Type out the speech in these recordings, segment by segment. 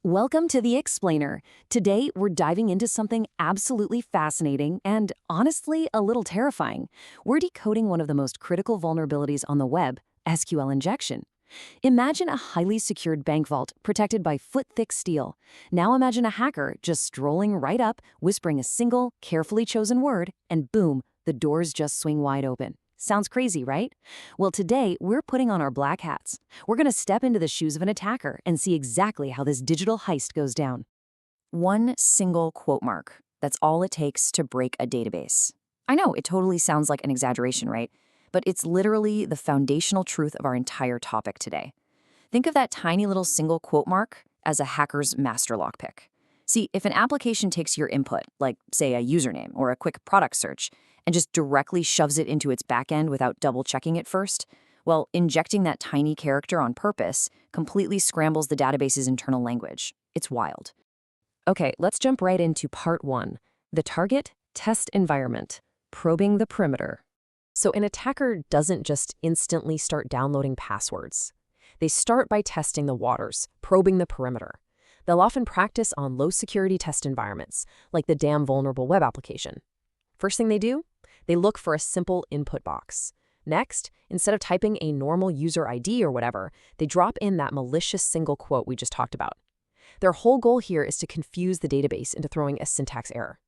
Welcome to The Explainer. Today, we're diving into something absolutely fascinating and, honestly, a little terrifying. We're decoding one of the most critical vulnerabilities on the web, SQL injection. Imagine a highly secured bank vault protected by foot-thick steel. Now imagine a hacker just strolling right up, whispering a single, carefully chosen word, and boom, the doors just swing wide open. Sounds crazy, right? Well, today, we're putting on our black hats. We're going to step into the shoes of an attacker and see exactly how this digital heist goes down. One single quote mark. That's all it takes to break a database. I know, it totally sounds like an exaggeration, right? But it's literally the foundational truth of our entire topic today. Think of that tiny little single quote mark as a hacker's master lockpick. See, if an application takes your input, like, say, a username or a quick product search, and just directly shoves it into its backend without double-checking it first, well, injecting that tiny character on purpose completely scrambles the database's internal language. It's wild. Okay, let's jump right into part 1, the target test environment, probing the perimeter. So an attacker doesn't just instantly start downloading passwords. They start by testing the waters, probing the perimeter. They'll often practice on low-security test environments, like the damn vulnerable web application. First thing they do? They look for a simple input box. Next, instead of typing a normal user ID or whatever, they drop in that malicious single quote we just talked about. Their whole goal here is to confuse the database into throwing a syntax error.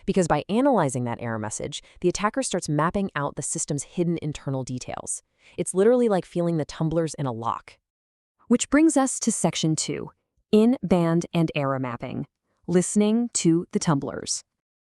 Because by analyzing that error message, the attacker starts mapping out the system's hidden internal details. It's literally like feeling the tumblers in a lock. Which brings us to section 2, in-band and error mapping, listening to the tumblers.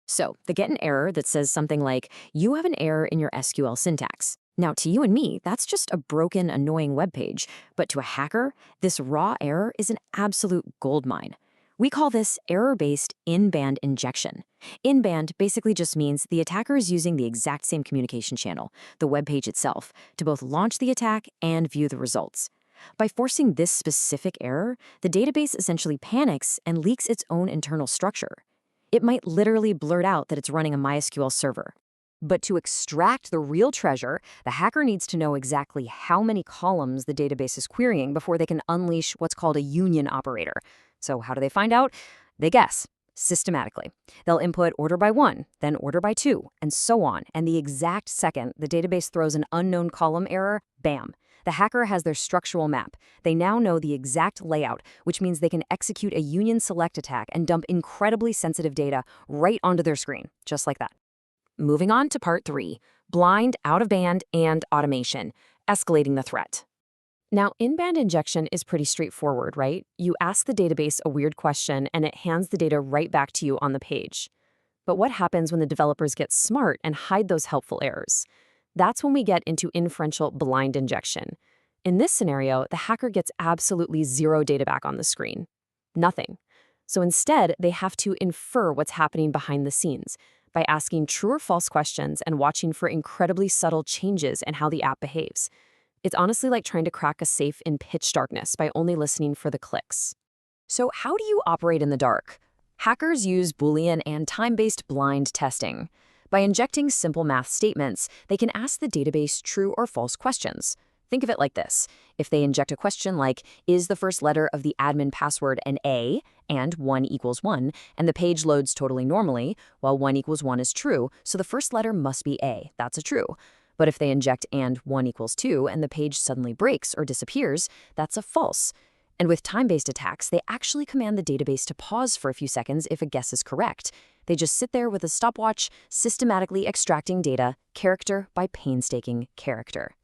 So, they get an error that says something like, you have an error in your SQL syntax. Now, to you and me, that's just a broken, annoying web page. But to a hacker, this raw error is an absolute goldmine. We call this error-based in-band injection. In-band basically just means the attacker is using the exact same communication channel, the web page itself, to both launch the attack and view the results. By forcing this specific error, the database essentially panics and leaks its own internal structure. It might literally blurt out that it's running a MySQL server. But to extract the real treasure, the hacker needs to know exactly how many columns the database is querying before they can unleash what's called a union operator. So how do they find out? They guess, systematically. They'll input order by 1, then order by 2, and so on. And the exact second the database throws an unknown column error, bam. The hacker has their structural map. They now know the exact layout, which means they can execute a union select attack and dump incredibly sensitive data right onto their screen, just like that. Moving on to part 3, blind, out-of-band, and automation, escalating the threat. Now, in-band injection is pretty straightforward, right? You ask the database a weird question and it hands the data right back to you on the page. But what happens when the developers get smart and hide those helpful errors? That's when we get into inferential blind injection. In this scenario, the hacker gets absolutely zero data back on the screen. Nothing. So instead, they have to infer what's happening behind the scenes by asking true or false questions and watching for incredibly subtle changes in how the app behaves. It's honestly like trying to crack a safe in pitch darkness by only listening for the clicks. So how do you operate in the dark? Hackers use Boolean and time-based blind testing. By injecting simple math statements, they can ask the database true or false questions. Think of it like this. If they inject a question like, is the first letter of the admin password an A, and 1 equals 1, and the page loads totally normally, while 1 equals 1 is true, so the first letter must be A. That's a true. But if they inject and 1 equals 2, and the page suddenly breaks or disappears, that's a false. And with time-based attacks, they actually command the database to pause for a few seconds if a guess is correct. They just sit there with a stopwatch, systematically extracting data, character by painstaking character.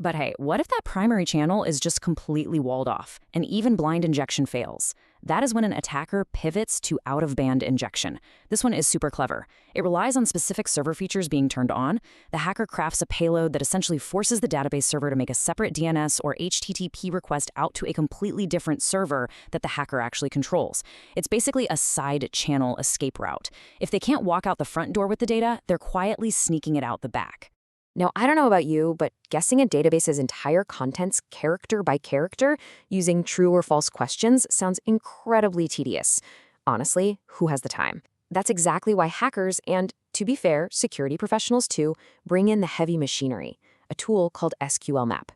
But hey, what if that primary channel is just completely walled off, and even blind injection fails? That is when an attacker pivots to out-of-band injection. This one is super clever. It relies on specific server features being turned on. The hacker crafts a payload that essentially forces the database server to make a separate DNS or HTTP request out to a completely different server that the hacker actually controls. It's basically a side channel escape route. If they can't walk out the front door with the data, they're quietly sneaking it out the back. Now, I don't know about you, but guessing a database's entire contents character by character using true or false questions sounds incredibly tedious. Honestly, who has the time? That's exactly why hackers and, to be fair, security professionals too, bring in the heavy machinery, a tool called SQLmap.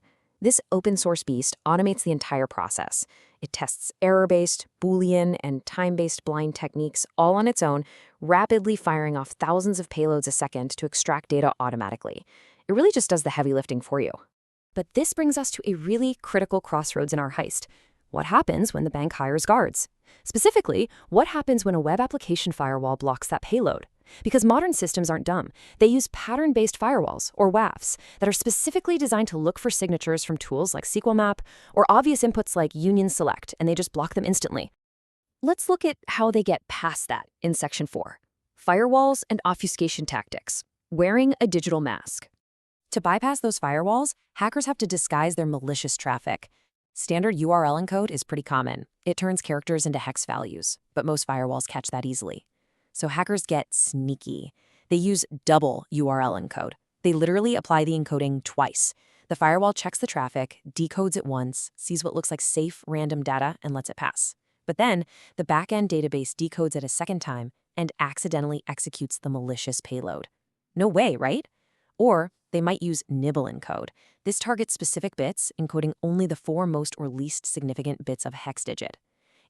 This open source beast automates the entire process. It tests error-based, Boolean, and time-based blind techniques all on its own, rapidly firing off thousands of payloads a second to extract data automatically. It really just does the heavy lifting for you. But this brings us to a really critical crossroads in our heist. What happens when the bank hires guards? Specifically, what happens when a web application firewall blocks that payload? Because modern systems aren't dumb. They use pattern-based firewalls, or WAFs, that are specifically designed to look for signatures from tools like SQLmap or obvious inputs like union select, and they just block them instantly. Let's look at how they get past that in Section 4. Firewalls and obfuscation tactics. Wearing a digital mask. To bypass those firewalls, hackers have to disguise their malicious traffic. Standard URL encode is pretty common. It turns characters into hex values, but most firewalls catch that easily. So hackers get sneaky. They use double URL encode. They literally apply the encoding twice. The firewall checks the traffic, decodes it once, sees what looks like safe random data, and lets it pass. But then, the backend database decodes it a second time and accidentally executes the malicious payload. No way, right? Or they might use nibble encode. This targets specific bits, encoding only the 4 most or least significant bits of hex digit.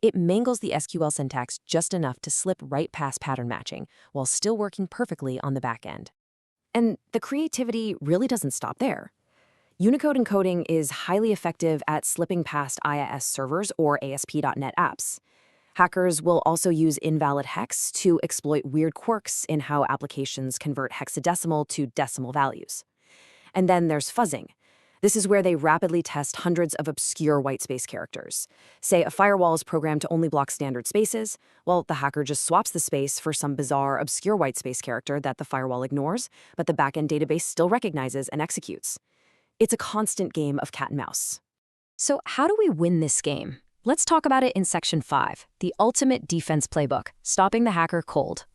It mangles the SQL syntax just enough to slip right past pattern matching, while still working perfectly on the back end. And the creativity really doesn't stop there. Unicode encoding is highly effective at slipping past IIS servers or ASP.NET apps. Hackers will also use invalid hex to exploit weird quirks in how applications convert hexadecimal to decimal values. And then there's fuzzing. This is where they rapidly test hundreds of obscure whitespace characters. Say a firewall is programmed to only block standard spaces. Well, the hacker just swaps the space for some bizarre, obscure whitespace character that the firewall ignores, but the backend database still recognizes and executes. It's a constant game of cat and mouse. So how do we win this game? Let's talk about it in Section 5, the ultimate defense playbook, stopping the hacker cold.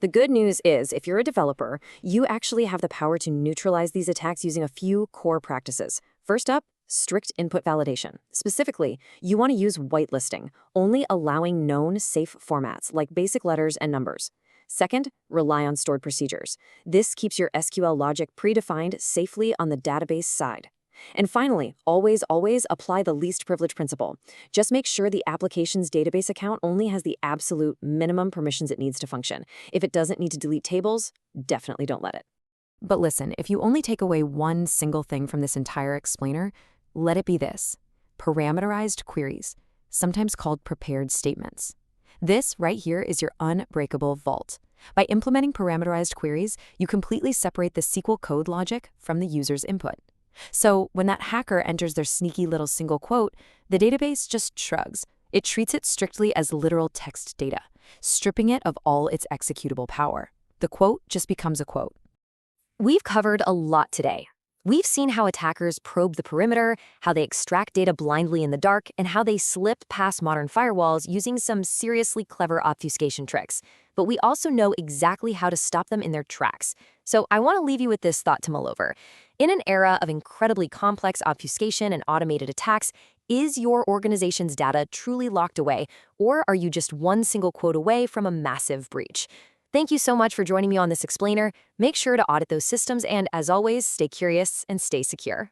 The good news is, if you're a developer, you actually have the power to neutralize these attacks using a few core practices. First up, strict input validation. Specifically, you want to use whitelisting, only allowing known safe formats like basic letters and numbers. Second, rely on stored procedures. This keeps your SQL logic predefined safely on the database side. And finally, always apply the least privilege principle. Just make sure the application's database account only has the absolute minimum permissions it needs to function. If it doesn't need to delete tables, definitely don't let it. But listen, if you only take away one single thing from this entire explainer, let it be this: parameterized queries, sometimes called prepared statements. This right here is your unbreakable vault. By implementing parameterized queries, you completely separate the SQL code logic from the user's input. So when that hacker enters their sneaky little single quote, the database just shrugs. It treats it strictly as literal text data, stripping it of all its executable power. The quote just becomes a quote. We've covered a lot today. We've seen how attackers probe the perimeter, how they extract data blindly in the dark, and how they slip past modern firewalls using some seriously clever obfuscation tricks. But we also know exactly how to stop them in their tracks. So I want to leave you with this thought to mull over. In an era of incredibly complex obfuscation and automated attacks, is your organization's data truly locked away, or are you just one single quote away from a massive breach? Thank you so much for joining me on this explainer. Make sure to audit those systems and, as always, stay curious and stay secure.